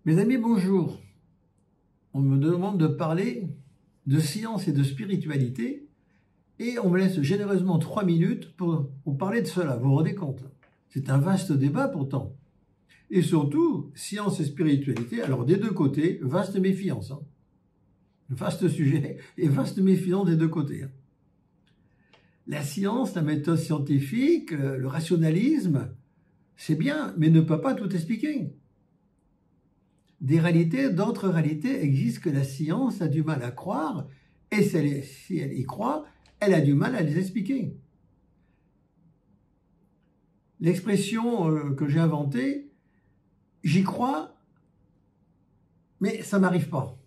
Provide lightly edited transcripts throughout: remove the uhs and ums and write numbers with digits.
Mes amis, bonjour. On me demande de parler de science et de spiritualité et on me laisse généreusement 3 minutes pour parler de cela. Vous vous rendez compte? C'est un vaste débat pourtant. Et surtout, science et spiritualité, alors des deux côtés, vaste méfiance. Vaste sujet et vaste méfiance des deux côtés. La science, la méthode scientifique, le rationalisme, c'est bien, mais ne peut pas tout expliquer. Des réalités, d'autres réalités existent que la science a du mal à croire, et si elle y croit, elle a du mal à les expliquer. L'expression que j'ai inventée, j'y crois, mais ça ne m'arrive pas.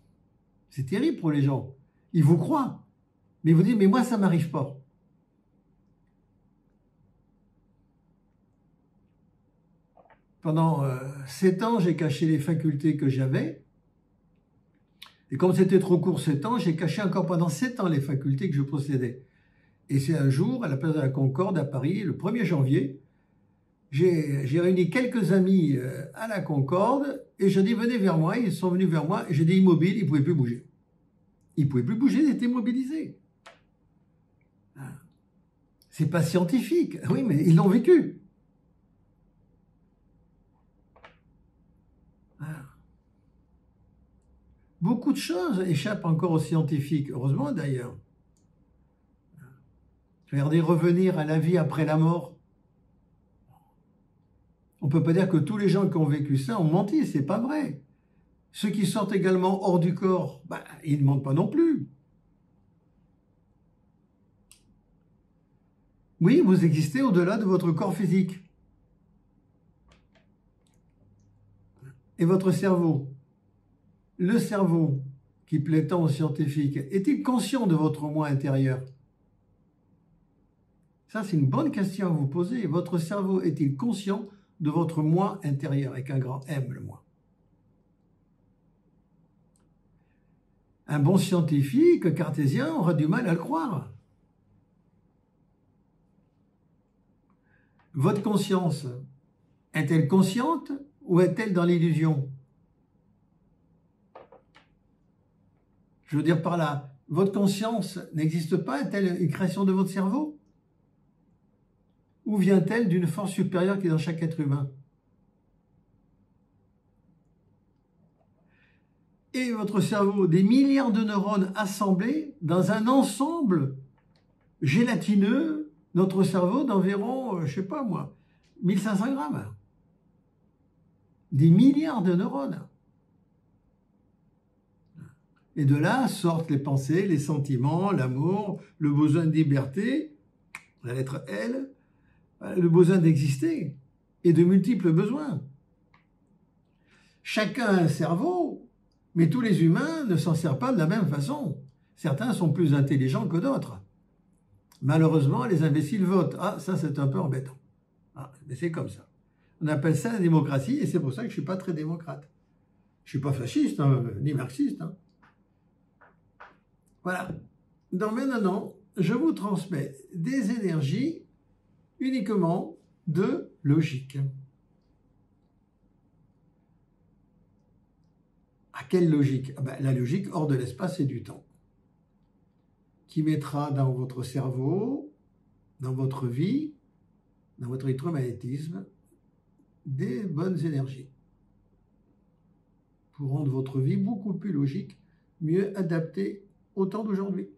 C'est terrible pour les gens. Ils vous croient, mais ils vous disent, mais moi, ça ne m'arrive pas. Pendant 7 ans, j'ai caché les facultés que j'avais. Et comme c'était trop court 7 ans, j'ai caché encore pendant 7 ans les facultés que je possédais. Et c'est un jour, à la place de la Concorde, à Paris, le 1er janvier, j'ai réuni quelques amis à la Concorde et j'ai dit, venez vers moi. Ils sont venus vers moi et j'ai dit, immobiles, ils ne pouvaient plus bouger. Ils ne pouvaient plus bouger, ils étaient immobilisés. C'est pas scientifique. Oui, mais ils l'ont vécu. Beaucoup de choses échappent encore aux scientifiques, heureusement d'ailleurs. Regardez, revenir à la vie après la mort. On ne peut pas dire que tous les gens qui ont vécu ça ont menti, c'est pas vrai. Ceux qui sortent également hors du corps, ils ne mentent pas non plus. Oui, vous existez au-delà de votre corps physique. Et votre cerveau? Le cerveau, qui plaît tant aux scientifiques, est-il conscient de votre moi intérieur? Ça, c'est une bonne question à vous poser. Votre cerveau est-il conscient de votre moi intérieur, avec un grand M, le moi? Un bon scientifique cartésien aura du mal à le croire. Votre conscience est-elle consciente ou est-elle dans l'illusion? Je veux dire par là, votre conscience n'existe pas, est-elle une création de votre cerveau? Ou vient-elle d'une force supérieure qui est dans chaque être humain? Et votre cerveau, des milliards de neurones assemblés dans un ensemble gélatineux, notre cerveau d'environ, je ne sais pas moi, 1500 grammes. Des milliards de neurones. Et de là sortent les pensées, les sentiments, l'amour, le besoin de liberté, la lettre L, le besoin d'exister et de multiples besoins. Chacun a un cerveau, mais tous les humains ne s'en servent pas de la même façon. Certains sont plus intelligents que d'autres. Malheureusement, les imbéciles votent. Ah, ça c'est un peu embêtant. Ah, mais c'est comme ça. On appelle ça la démocratie et c'est pour ça que je ne suis pas très démocrate. Je ne suis pas fasciste, ni marxiste. Voilà. Donc maintenant, je vous transmets des énergies uniquement de logique. À quelle logique? La logique hors de l'espace et du temps, qui mettra dans votre cerveau, dans votre vie, dans votre électromagnétisme, des bonnes énergies pour rendre votre vie beaucoup plus logique, mieux adaptée au temps d'aujourd'hui.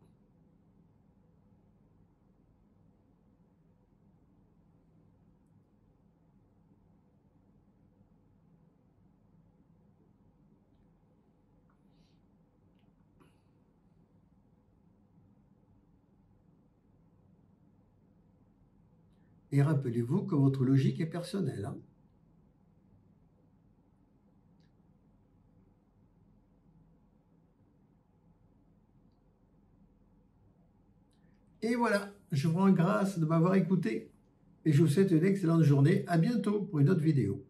Et rappelez-vous que votre logique est personnelle. Et voilà, je vous rends grâce de m'avoir écouté et je vous souhaite une excellente journée. À bientôt pour une autre vidéo.